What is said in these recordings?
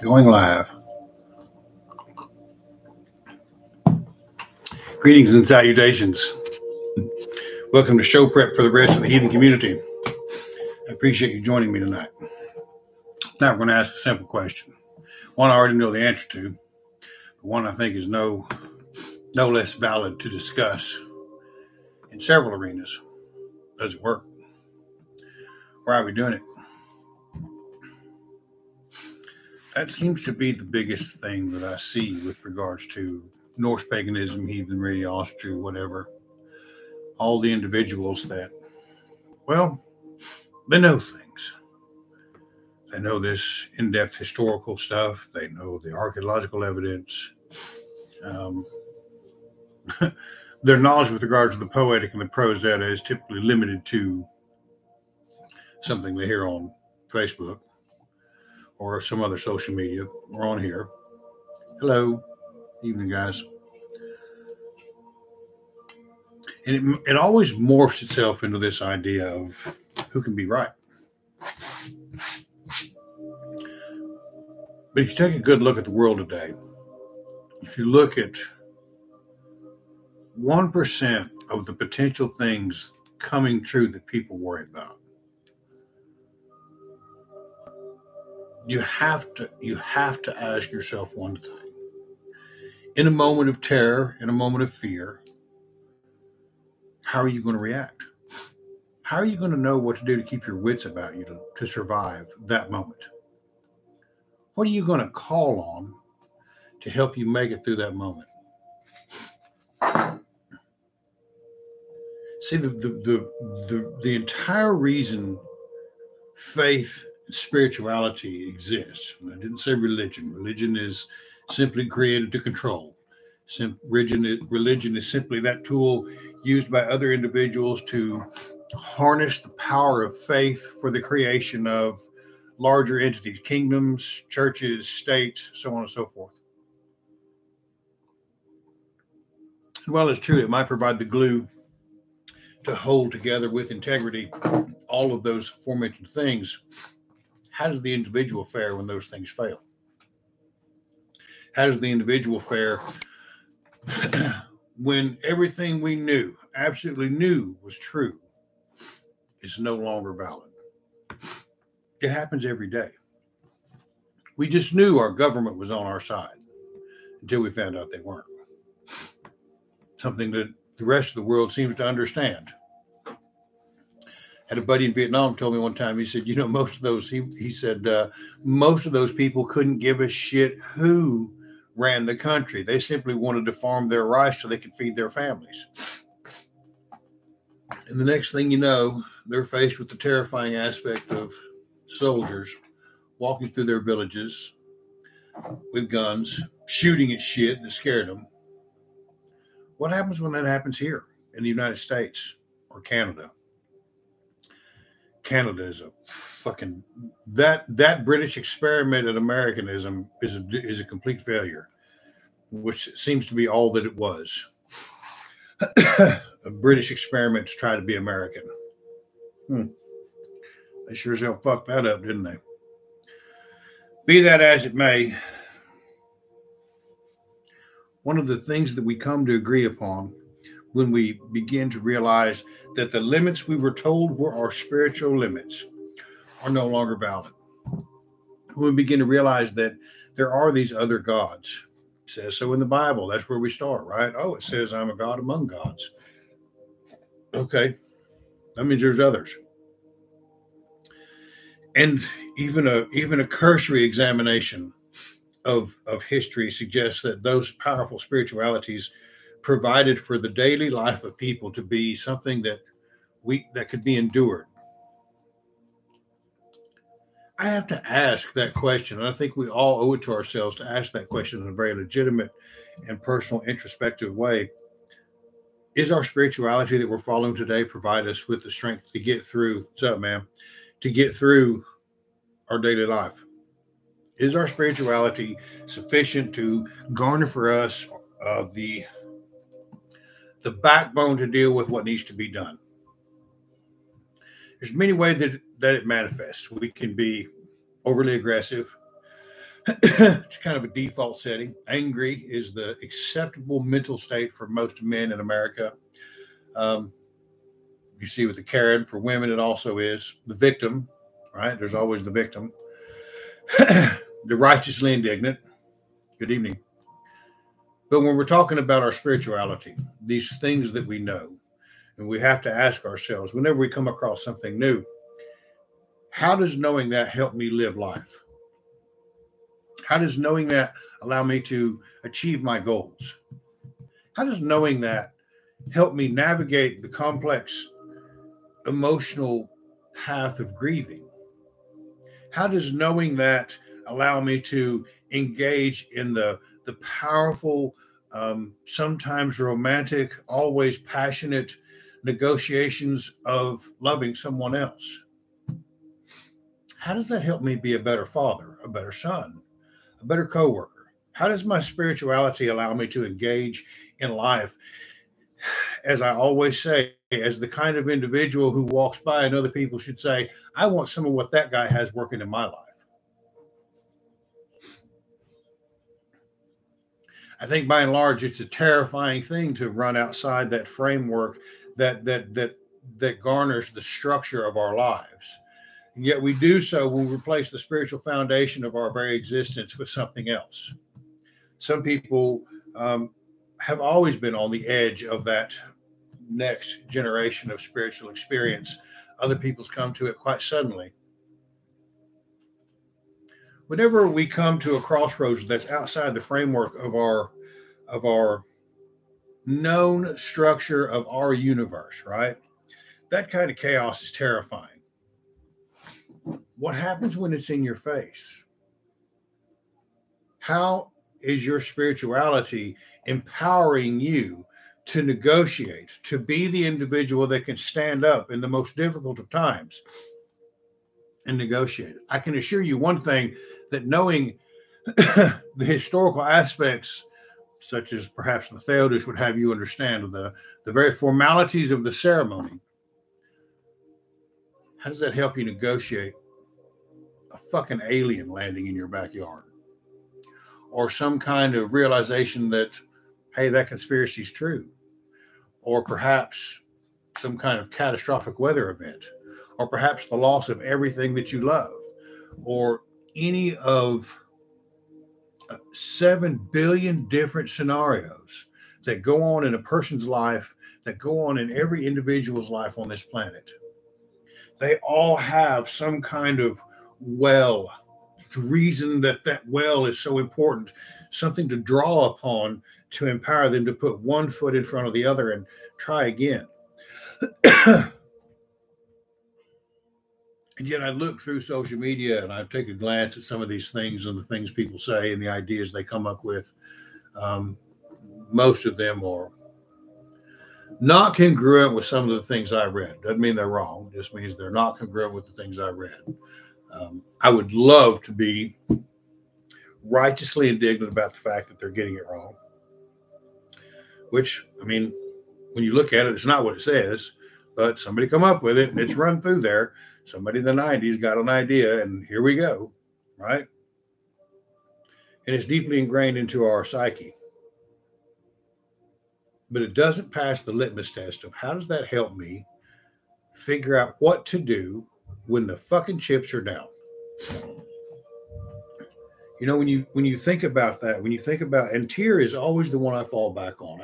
Going live. Greetings and salutations. Welcome to show prep for the rest of the heathen community. I appreciate you joining me tonight. Now we're going to ask a simple question. One I already know the answer to, but one I think is no less valid to discuss in several arenas. Does it work? Why are we doing it? That seems to be the biggest thing that I see with regards to Norse Paganism, Heathenry, Asatru, whatever. All the individuals that, well, they know things. They know this in-depth historical stuff. They know the archaeological evidence. Their knowledge with regards to the poetic and the prose data is typically limited to something they hear on Facebook or some other social media or on here. Hello, evening guys. And it always morphs itself into this idea of who can be right. But if you take a good look at the world today, if you look at 1% of the potential things coming true that people worry about, you have to ask yourself one thing. In a moment of terror, in a moment of fear, how are you going to react? How are you going to know what to do to keep your wits about you to survive that moment? What are you going to call on to help you make it through that moment? See, the entire reason faith and spirituality exists, and I didn't say religion. Religion is simply created to control. Religion is simply that tool used by other individuals to harness the power of faith for the creation of larger entities, kingdoms, churches, states, so on and so forth. While it's true, it might provide the glue to hold together with integrity all of those aforementioned things. How does the individual fare when those things fail? How does the individual fare when everything we knew, absolutely knew was true, is no longer valid? It happens every day. We just knew our government was on our side until we found out they weren't. Something that the rest of the world seems to understand. Had a buddy in Vietnam told me one time, he said, most of those, he said, most of those people couldn't give a shit who ran the country. They simply wanted to farm their rice so they could feed their families. And the next thing you know, they're faced with the terrifying aspect of soldiers walking through their villages with guns, shooting at shit that scared them. What happens when that happens here in the United States or Canada? Canada is a fucking that British experiment at Americanism is a complete failure, which seems to be all that it was. A British experiment to try to be American. They sure as hell fucked that up, didn't they? Be that as it may, one of the things that we come to agree upon when we begin to realize that the limits we were told were our spiritual limits are no longer valid. When we begin to realize that there are these other gods. It says so in the Bible. That's where we start, right? Oh, it says I'm a God among gods. Okay. That means there's others. And even a cursory examination of history suggests that those powerful spiritualities provided for the daily life of people to be something that could be endured. I have to ask that question, and I think we all owe it to ourselves to ask that question in a very legitimate and personal, introspective way. Is our spirituality that we're following today provide us with the strength to get through? What's up, man? To get through our daily life? Is our spirituality sufficient to garner for us the backbone to deal with what needs to be done? There's many ways that it manifests. We can be overly aggressive. It's kind of a default setting. Angry is the acceptable mental state for most men in America. Um, you see with the Karen, for women, it also is the victim, right? There's always the victim. The righteously indignant. Good evening. But when we're talking about our spirituality, these things that we know, and we have to ask ourselves whenever we come across something new, how does knowing that help me live life? How does knowing that allow me to achieve my goals? How does knowing that help me navigate the complex emotional path of grieving? How does knowing that allow me to engage in the powerful, sometimes romantic, always passionate negotiations of loving someone else? How does that help me be a better father, a better son, a better coworker? How does my spirituality allow me to engage in life, as I always say, as the kind of individual who walks by and other people should say, I want some of what that guy has working in my life? I think by and large, it's a terrifying thing to run outside that framework that garners the structure of our lives. And yet we do so when we replace the spiritual foundation of our very existence with something else. Some people have always been on the edge of that next generation of spiritual experience. Other people's come to it quite suddenly. Whenever we come to a crossroads that's outside the framework of our known structure of our universe, right? That kind of chaos is terrifying. What happens when it's in your face? How is your spirituality empowering you to negotiate, to be the individual that can stand up in the most difficult of times and negotiate? I can assure you one thing, that knowing the historical aspects, such as perhaps the Theodish would have you understand, of the very formalities of the ceremony, how does that help you negotiate a fucking alien landing in your backyard? Or some kind of realization that, hey, that conspiracy is true. Or perhaps some kind of catastrophic weather event. Or perhaps the loss of everything that you love. Or any of 7 billion different scenarios that go on in a person's life, that go on in every individual's life on this planet. They all have some kind of reason that well is so important, something to draw upon to empower them to put one foot in front of the other and try again. And yet I look through social media and I take a glance at some of these things and the things people say and the ideas they come up with. Most of them are not congruent with some of the things I read. Doesn't mean they're wrong. It just means they're not congruent with the things I read. I would love to be righteously indignant about the fact that they're getting it wrong. Which, I mean, when you look at it, it's not what it says, but somebody come up with it and it's run through there. Somebody in the 90s got an idea and here we go, right? And it's deeply ingrained into our psyche. But it doesn't pass the litmus test of how does that help me figure out what to do when the fucking chips are down. You know, when you think about that, when you think about, and Tyr is always the one I fall back on.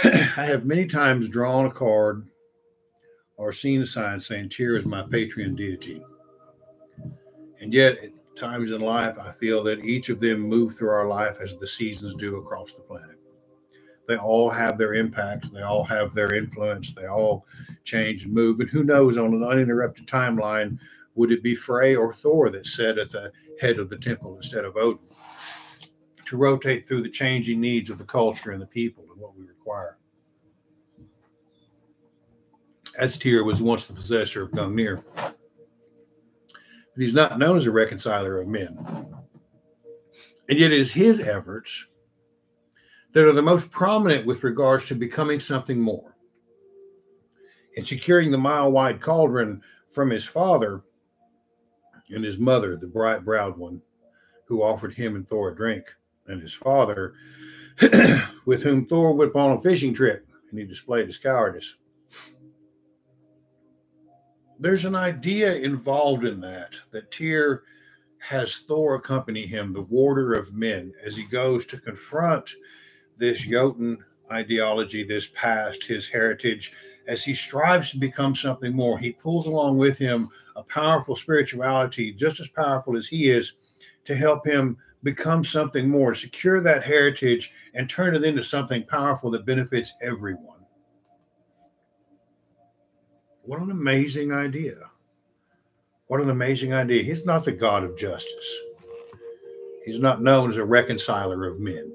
I have many times drawn a card or seen a sign saying Tyr is my patron deity. And yet, at times in life, I feel that each of them move through our life as the seasons do across the planet. They all have their impact. They all have their influence. They all change and move. And who knows, on an uninterrupted timeline, would it be Frey or Thor that sat at the head of the temple instead of Odin, to rotate through the changing needs of the culture and the people and what we require? As Tyr was once the possessor of Gungnir. But he's not known as a reconciler of men. And yet it is his efforts that are the most prominent with regards to becoming something more. And securing the mile-wide cauldron from his father and his mother, the bright-browed one, who offered him and Thor a drink, and his father, with whom Thor went upon a fishing trip, and he displayed his cowardice. There's an idea involved in that Tyr has Thor accompany him, the warder of men, as he goes to confront this Jotun ideology, this past, his heritage, as he strives to become something more. He pulls along with him a powerful spirituality, just as powerful as he is, to help him become something more, secure that heritage, and turn it into something powerful that benefits everyone. What an amazing idea. What an amazing idea. He's not the God of justice. He's not known as a reconciler of men.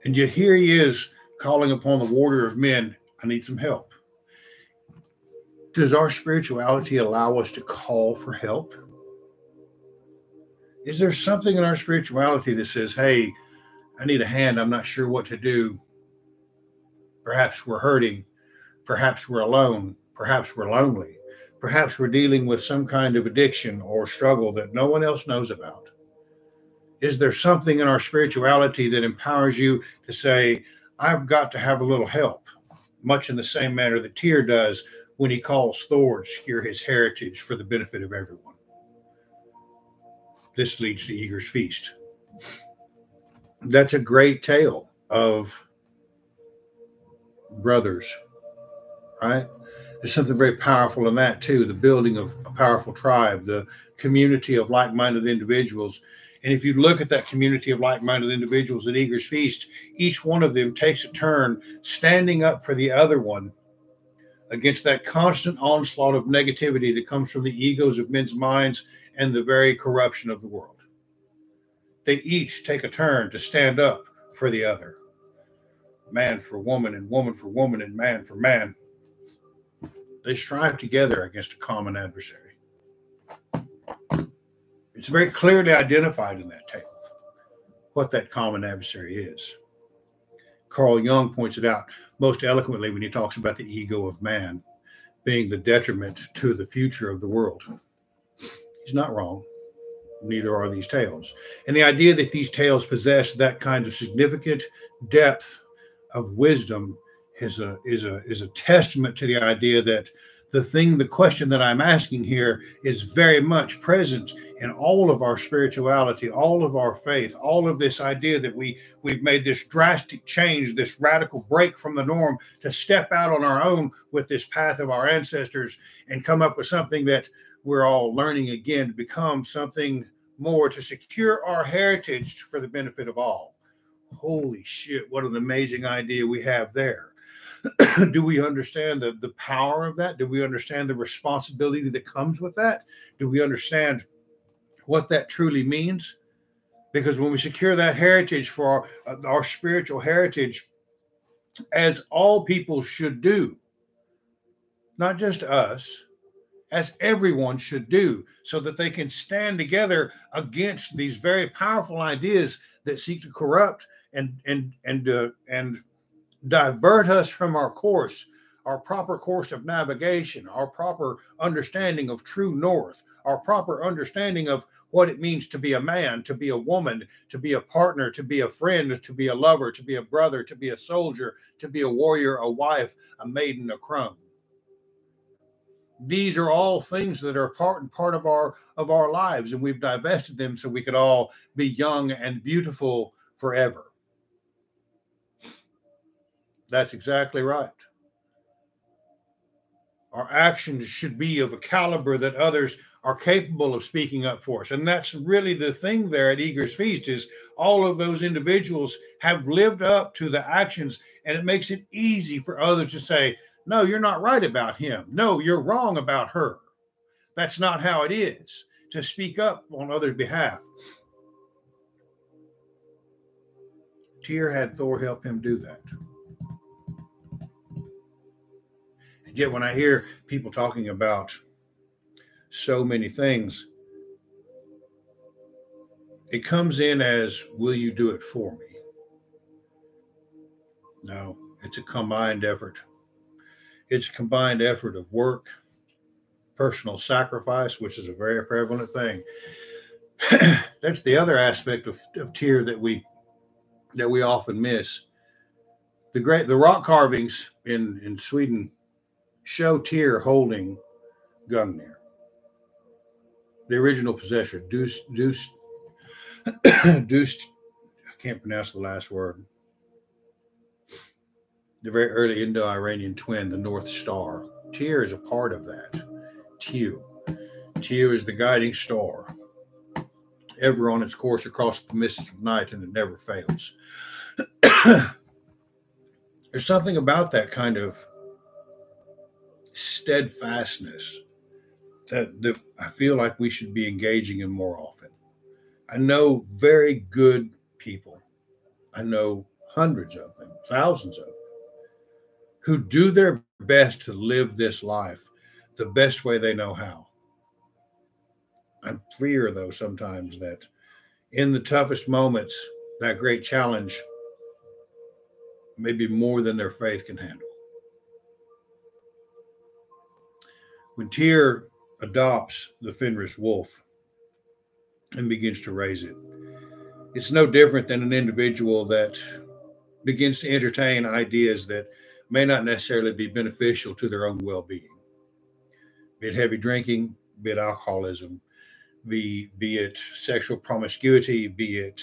And yet here he is calling upon the warder of men, I need some help. Does our spirituality allow us to call for help? Is there something in our spirituality that says, hey, I need a hand, I'm not sure what to do? Perhaps we're hurting. Perhaps we're alone. Perhaps we're lonely. Perhaps we're dealing with some kind of addiction or struggle that no one else knows about. Is there something in our spirituality that empowers you to say, I've got to have a little help, much in the same manner that Tyr does when he calls Thor to secure his heritage for the benefit of everyone? This leads to Ygri's feast. That's a great tale of brothers, right? There's something very powerful in that too, the building of a powerful tribe, the community of like-minded individuals. And if you look at that community of like-minded individuals at Ygri's feast, each one of them takes a turn standing up for the other one against that constant onslaught of negativity that comes from the egos of men's minds and the very corruption of the world. They each take a turn to stand up for the other. Man for woman, and woman for woman, and man for man. They strive together against a common adversary. It's very clearly identified in that tale what that common adversary is. Carl Jung points it out most eloquently when he talks about the ego of man being the detriment to the future of the world. He's not wrong. Neither are these tales. And the idea that these tales possess that kind of significant depth of wisdom is a testament to the idea that the question that I'm asking here is very much present in all of our spirituality, all of our faith, all of this idea that we've made this drastic change, this radical break from the norm to step out on our own with this path of our ancestors and come up with something that we're all learning again to become something more, to secure our heritage for the benefit of all. Holy shit, what an amazing idea we have there. Do we understand the power of that? Do we understand the responsibility that comes with that? Do we understand what that truly means? Because when we secure that heritage for our spiritual heritage, as all people should do, not just us, as everyone should do, so that they can stand together against these very powerful ideas that seek to corrupt and divert us from our course, our proper course of navigation, our proper understanding of true north, our proper understanding of what it means to be a man, to be a woman, to be a partner, to be a friend, to be a lover, to be a brother, to be a soldier, to be a warrior, a wife, a maiden, a crone. These are all things that are part of our lives, and we've divested them so we could all be young and beautiful forever. That's exactly right. Our actions should be of a caliber that others are capable of speaking up for us. And that's really the thing there at Ygri's feast, is all of those individuals have lived up to the actions, and it makes it easy for others to say, no, you're not right about him. No, you're wrong about her. That's not how it is, to speak up on others' behalf. Tyr had Thor help him do that. And yet when I hear people talking about so many things, it comes in as, will you do it for me? No, it's a combined effort. It's a combined effort of work, personal sacrifice, which is a very prevalent thing, That's the other aspect of Tyr that we often miss. The rock carvings in Sweden show Tyr holding Gungnir, the original possessor. Deuce, I can't pronounce the last word. The very early Indo-Iranian twin, the North Star. Tyr is a part of that. Tyr is the guiding star, ever on its course across the mists of night, and it never fails. There's something about that kind of steadfastness that I feel like we should be engaging in more often. I know very good people. I know hundreds of them, thousands of them, who do their best to live this life the best way they know how. I'm clear, though, sometimes that in the toughest moments, that great challenge may be more than their faith can handle. When Tyr adopts the Fenris wolf and begins to raise it, it's no different than an individual that begins to entertain ideas that may not necessarily be beneficial to their own well-being. Be it heavy drinking, be it alcoholism, be it sexual promiscuity, be it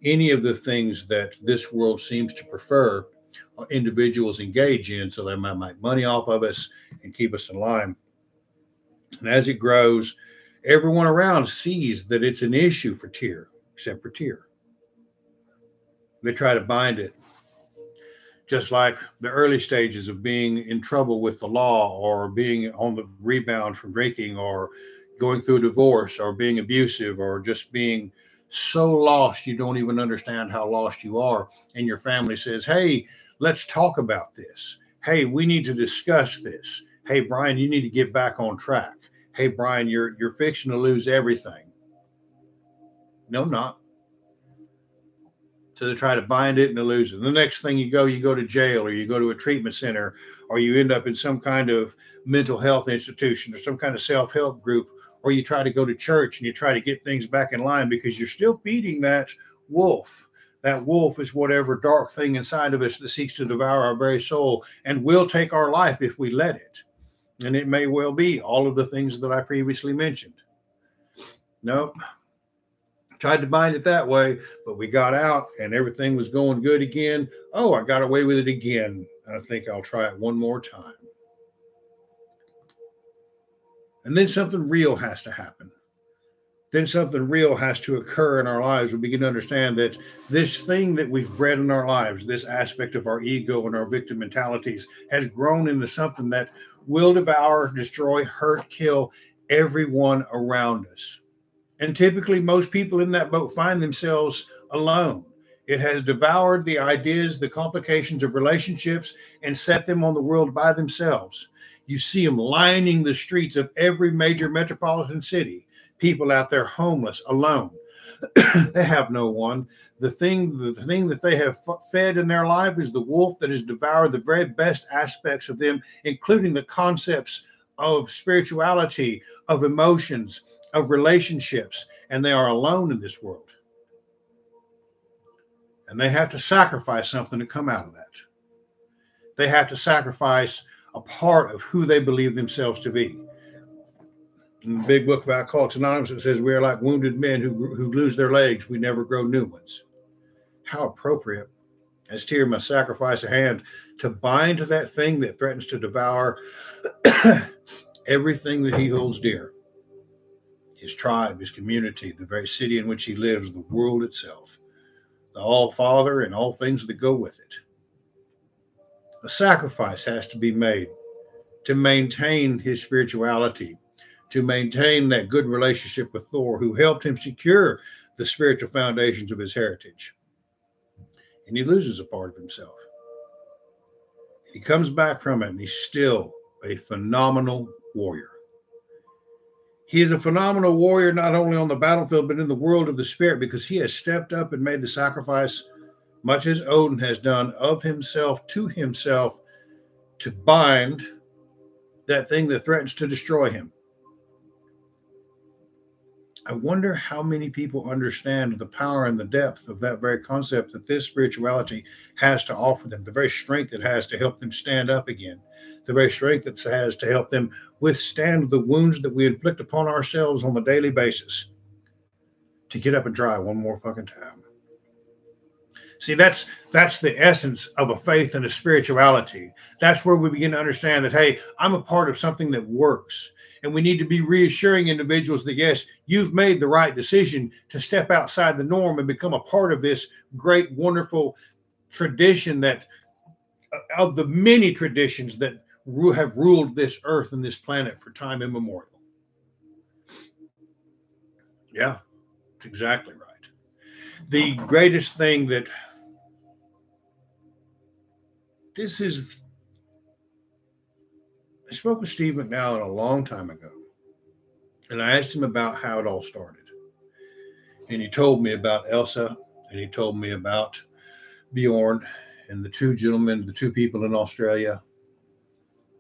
any of the things that this world seems to prefer individuals engage in so they might make money off of us and keep us in line. And as it grows, everyone around sees that it's an issue for Tyr, except for Tyr. They try to bind it. Just like the early stages of being in trouble with the law, or being on the rebound from drinking, or going through a divorce, or being abusive, or just being so lost you don't even understand how lost you are. And your family says, hey, let's talk about this. Hey, we need to discuss this. Hey, Bryan, you need to get back on track. Hey, Bryan, you're fixing to lose everything. No, I'm not. So they try to bind it and to lose it. And the next thing you go to jail, or you go to a treatment center, or you end up in some kind of mental health institution or some kind of self-help group, or you try to go to church and you try to get things back in line because you're still feeding that wolf. That wolf is whatever dark thing inside of us that seeks to devour our very soul and will take our life if we let it. And it may well be all of the things that I previously mentioned. Nope. Tried to bind it that way, but we got out and everything was going good again. Oh, I got away with it again. I think I'll try it one more time. And then something real has to happen. Then something real has to occur in our lives. We begin to understand that this thing that we've bred in our lives, this aspect of our ego and our victim mentalities, has grown into something that will devour, destroy, hurt, kill everyone around us. And typically, most people in that boat find themselves alone. It has devoured the ideas, the complications of relationships, and set them on the world by themselves. You see them lining the streets of every major metropolitan city. People out there homeless, alone. They have no one. The thing that they have fed in their life is the wolf that has devoured the very best aspects of them, including the concepts of spirituality, of emotions, of relationships, and they are alone in this world. And they have to sacrifice something to come out of that. They have to sacrifice a part of who they believe themselves to be. In the big book of Alcoholics Anonymous, it says we are like wounded men who lose their legs. We never grow new ones. How appropriate. As Tyr must sacrifice a hand to bind to that thing that threatens to devour everything that he holds dear. His tribe, his community, the very city in which he lives, the world itself, the All-Father and all things that go with it. A sacrifice has to be made to maintain his spirituality, to maintain that good relationship with Thor, who helped him secure the spiritual foundations of his heritage. And he loses a part of himself. He comes back from it, and he's still a phenomenal warrior. He is a phenomenal warrior, not only on the battlefield, but in the world of the spirit, because he has stepped up and made the sacrifice, much as Odin has done, of himself to bind that thing that threatens to destroy him. I wonder how many people understand the power and the depth of that very concept that this spirituality has to offer them, the very strength it has to help them stand up again, the very strength it has to help them withstand the wounds that we inflict upon ourselves on a daily basis, to get up and try one more fucking time. See, that's the essence of a faith and a spirituality. That's where we begin to understand that, hey, I'm a part of something that works. And we need to be reassuring individuals that, yes, you've made the right decision to step outside the norm and become a part of this great, wonderful tradition that, of the many traditions that have ruled this earth and this planet for time immemorial. Yeah, that's exactly right. The greatest thing that this is, I spoke with Steve McNally a long time ago, and I asked him about how it all started. And he told me about Elsa, and he told me about Bjorn and the two gentlemen, the two people in Australia.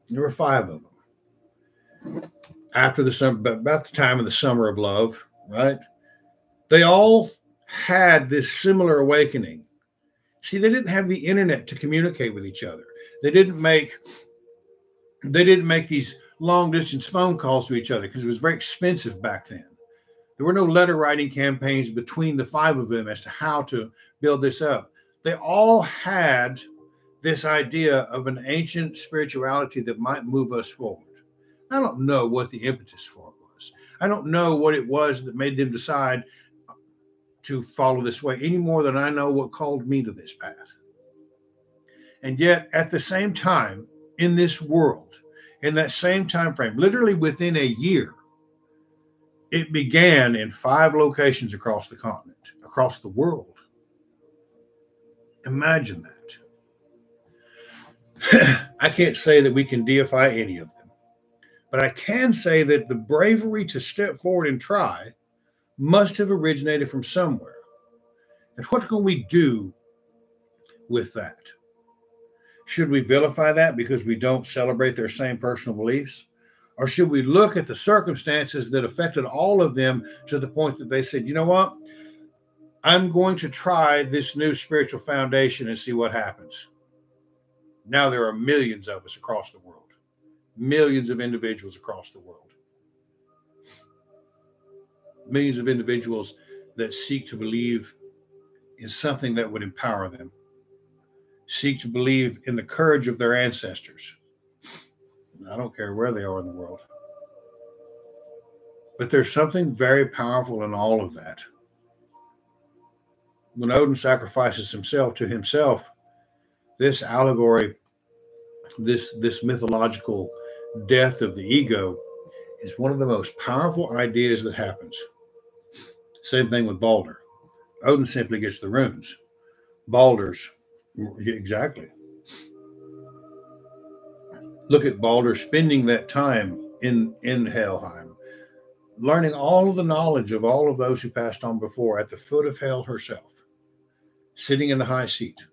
There were 5 of them. After the summer, about the time of the Summer of Love, right? They all had this similar awakening. See, they didn't have the internet to communicate with each other. They didn't make these long distance phone calls to each other because it was very expensive back then. There were no letter writing campaigns between the 5 of them as to how to build this up. They all had this idea of an ancient spirituality that might move us forward. I don't know what the impetus for it was. I don't know what it was that made them decide to follow this way any more than I know what called me to this path. And yet, at the same time, in this world, in that same time frame, literally within a year, it began in 5 locations across the continent, across the world. Imagine that. I can't say that we can deify any of them, but I can say that the bravery to step forward and try must have originated from somewhere. And what can we do with that? Should we vilify that because we don't celebrate their same personal beliefs? Or should we look at the circumstances that affected all of them to the point that they said, you know what? I'm going to try this new spiritual foundation and see what happens. Now there are millions of us across the world, millions of individuals across the world. Millions of individuals that seek to believe in something that would empower them, seek to believe in the courage of their ancestors. I don't care where they are in the world. But there's something very powerful in all of that. When Odin sacrifices himself to himself, this allegory, this mythological death of the ego, is one of the most powerful ideas that happens. Same thing with Balder. Odin simply gets the runes. Balder's, exactly. Look at Balder spending that time in Helheim, learning all of the knowledge of all of those who passed on before at the foot of Hel herself, sitting in the high seat.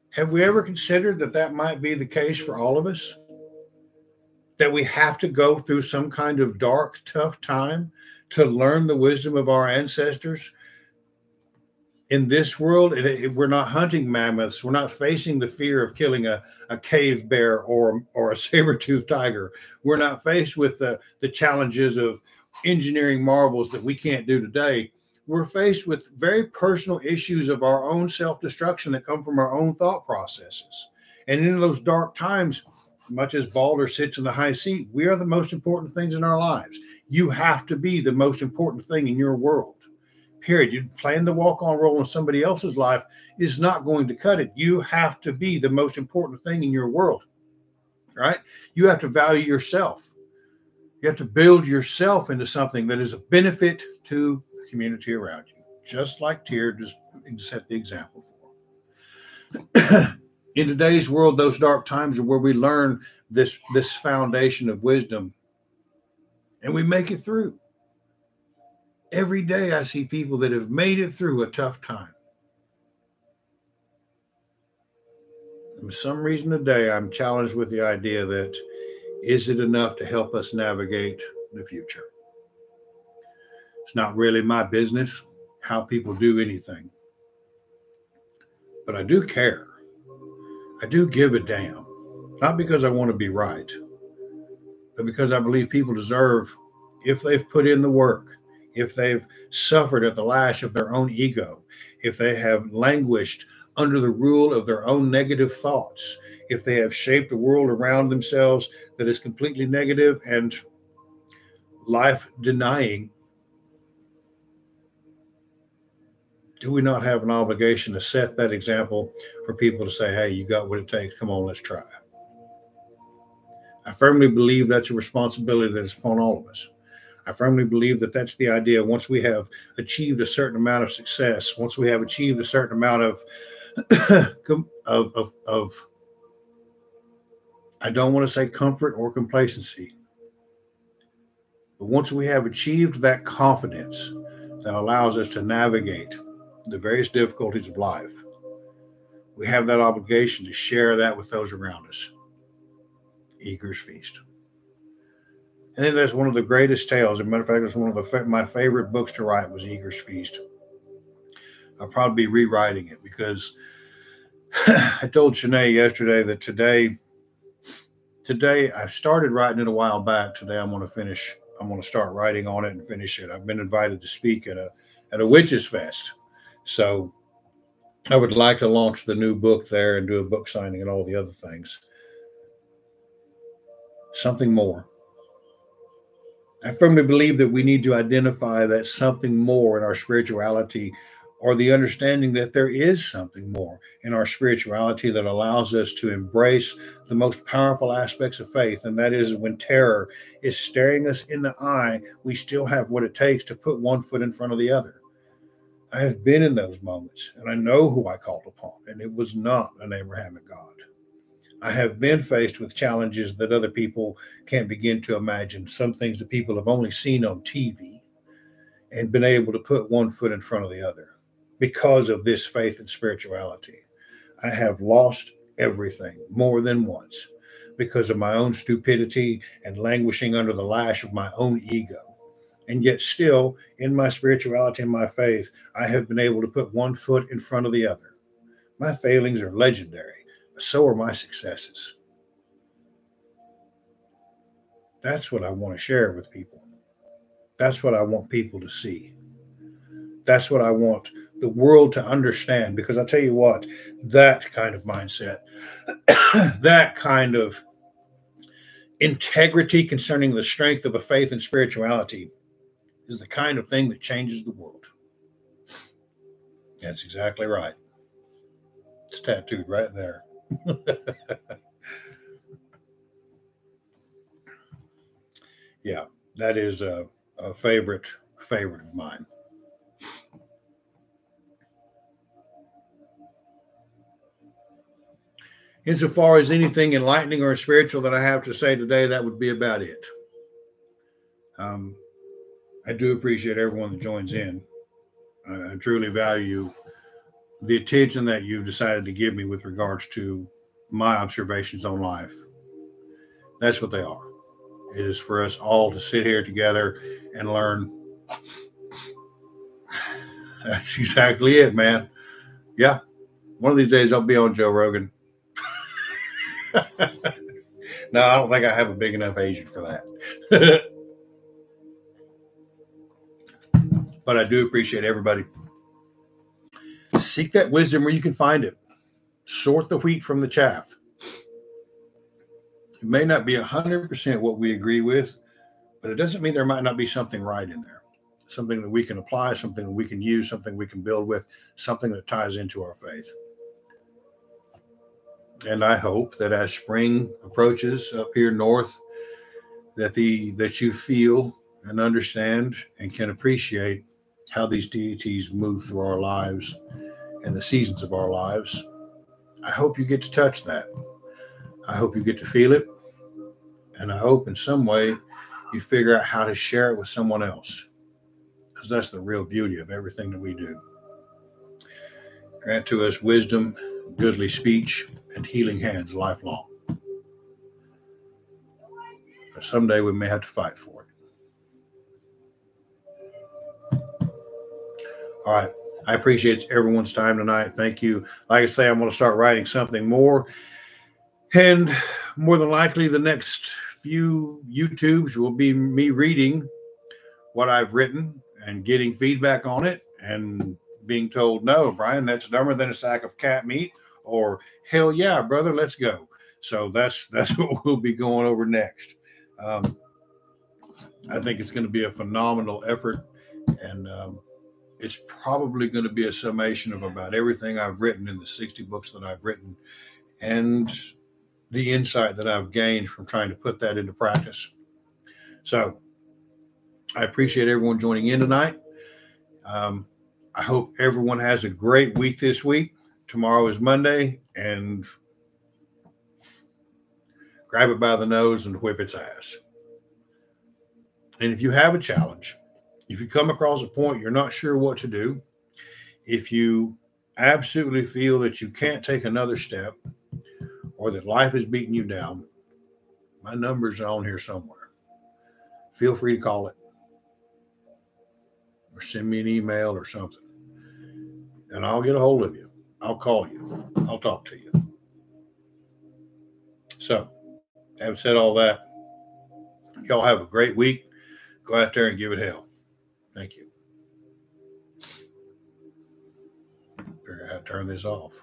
Have we ever considered that that might be the case for all of us? That we have to go through some kind of dark, tough time to learn the wisdom of our ancestors? In this world, we're not hunting mammoths. We're not facing the fear of killing a cave bear or a saber-toothed tiger. We're not faced with the challenges of engineering marvels that we can't do today. We're faced with very personal issues of our own self-destruction that come from our own thought processes. And in those dark times, much as Balder sits in the high seat, we are the most important things in our lives. You have to be the most important thing in your world. Period. You playing the walk-on role in somebody else's life is not going to cut it. You have to be the most important thing in your world, right? You have to value yourself. You have to build yourself into something that is a benefit to the community around you, just like Tyr just set the example for. In today's world, those dark times are where we learn this foundation of wisdom, and we make it through. Every day I see people that have made it through a tough time. And for some reason today, I'm challenged with the idea that, is it enough to help us navigate the future? It's not really my business how people do anything. But I do care. I do give a damn. Not because I want to be right, but because I believe people deserve, if they've put in the work, if they've suffered at the lash of their own ego, if they have languished under the rule of their own negative thoughts, if they have shaped a world around themselves that is completely negative and life denying, do we not have an obligation to set that example for people to say, hey, you got what it takes, come on, let's try. I firmly believe that's a responsibility that is upon all of us. I firmly believe that that's the idea. Once we have achieved a certain amount of success, once we have achieved a certain amount of I don't want to say comfort or complacency, but once we have achieved that confidence that allows us to navigate the various difficulties of life, we have that obligation to share that with those around us. Eager's Feast. And then that's one of the greatest tales. As a matter of fact, it's one of my favorite books to write was Eager's Feast. I'll probably be rewriting it because I told Shanae yesterday that today I started writing it a while back. Today I'm going to start writing on it and finish it. I've been invited to speak at a Witches Fest. So I would like to launch the new book there and do a book signing and all the other things. Something more. I firmly believe that we need to identify that something more in our spirituality, or the understanding that there is something more in our spirituality that allows us to embrace the most powerful aspects of faith. And that is when terror is staring us in the eye, we still have what it takes to put one foot in front of the other. I have been in those moments, and I know who I called upon, and it was not an Abrahamic God. I have been faced with challenges that other people can't begin to imagine, some things that people have only seen on TV, and been able to put one foot in front of the other because of this faith and spirituality. I have lost everything more than once because of my own stupidity and languishing under the lash of my own ego. And yet still, in my spirituality and my faith, I have been able to put one foot in front of the other. My failings are legendary. So are my successes. That's what I want to share with people. That's what I want people to see. That's what I want the world to understand. Because I tell you what, that kind of mindset, that kind of integrity concerning the strength of a faith and spirituality is the kind of thing that changes the world. That's exactly right. It's tattooed right there. Yeah, that is a favorite of mine. Insofar as anything enlightening or spiritual that I have to say today, that would be about it. I do appreciate everyone that joins in. I truly value the attention that you've decided to give me with regards to my observations on life. That's what they are. It is for us all to sit here together and learn. That's exactly it, man. Yeah. One of these days I'll be on Joe Rogan. No, I don't think I have a big enough agent for that. But I do appreciate everybody. Seek that wisdom where you can find it. Sort the wheat from the chaff. It may not be 100% what we agree with, but it doesn't mean there might not be something right in there. Something that we can apply, something that we can use, something we can build with, something that ties into our faith. And I hope that as spring approaches up here north, that you feel and understand and can appreciate how these deities move through our lives and the seasons of our lives. I hope you get to touch that. I hope you get to feel it. And I hope in some way you figure out how to share it with someone else. Because that's the real beauty of everything that we do. Grant to us wisdom, goodly speech, and healing hands lifelong. But someday we may have to fight for it. All right. I appreciate everyone's time tonight. Thank you. Like I say, I'm going to start writing something more. And more than likely, the next few YouTubes will be me reading what I've written and getting feedback on it and being told, no, Bryan, that's dumber than a sack of cat meat, or hell yeah, brother, let's go. So that's what we'll be going over next. I think it's going to be a phenomenal effort, and it's probably going to be a summation of about everything I've written in the 60 books that I've written, and the insight that I've gained from trying to put that into practice. So I appreciate everyone joining in tonight. I hope everyone has a great week this week. Tomorrow is Monday, and grab it by the nose and whip its ass. And if you have a challenge, if you come across a point you're not sure what to do, if you absolutely feel that you can't take another step or that life is beating you down, my number's on here somewhere. Feel free to call it or send me an email or something, and I'll get a hold of you. I'll call you. I'll talk to you. So, having said all that, y'all have a great week. Go out there and give it hell. Thank you. Figure out how to turn this off.